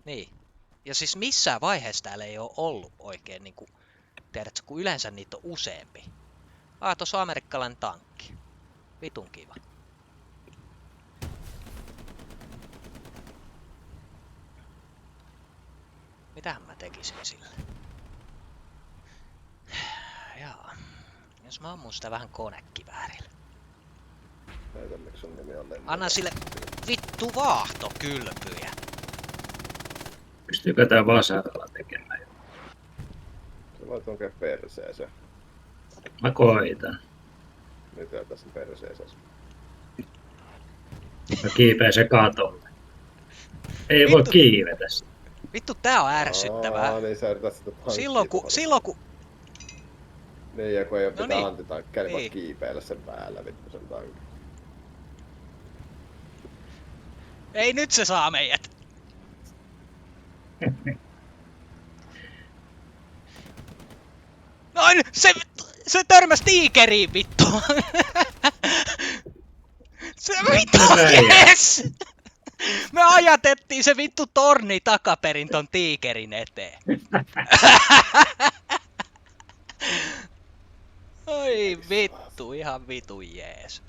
Niin. Ja siis missään vaiheessa täällä ei ole ollut oikein niinku, tiedätkö, kun yleensä niitä on useampi. Tuossa on amerikkalainen tankki. Vitun kiva. Mitähän mä tekisin sille? Jaa. Jos mä ammun sitä vähän konekiväärillä. Näitä miksi sun nimi on Lenni. Anna sille vittu vaahtokylpyjä. Pystyykö tää vasaralla tekemään? Se voit oikein perseeseen. Mä koitan. Nyt ei tässä perseeseen. Mä kiipeen se katolle. Ei voi kiivetä sitä. Vittu tää on ärsyttävää. Niin sä yrität sitä tankkia. Silloin kun... Niin ja kun ei oo No pitää niin. antitankkia, niin Niin. voi kiipeillä sen päällä vittu sen tankin. Ei nyt se saa meidät. Noin! Se törmäs tiikeriin vittu! Se vittu, yes! Me ajatettiin se vittu torni takaperin ton tiikerin eteen. Oi vittu, ihan vitun jees.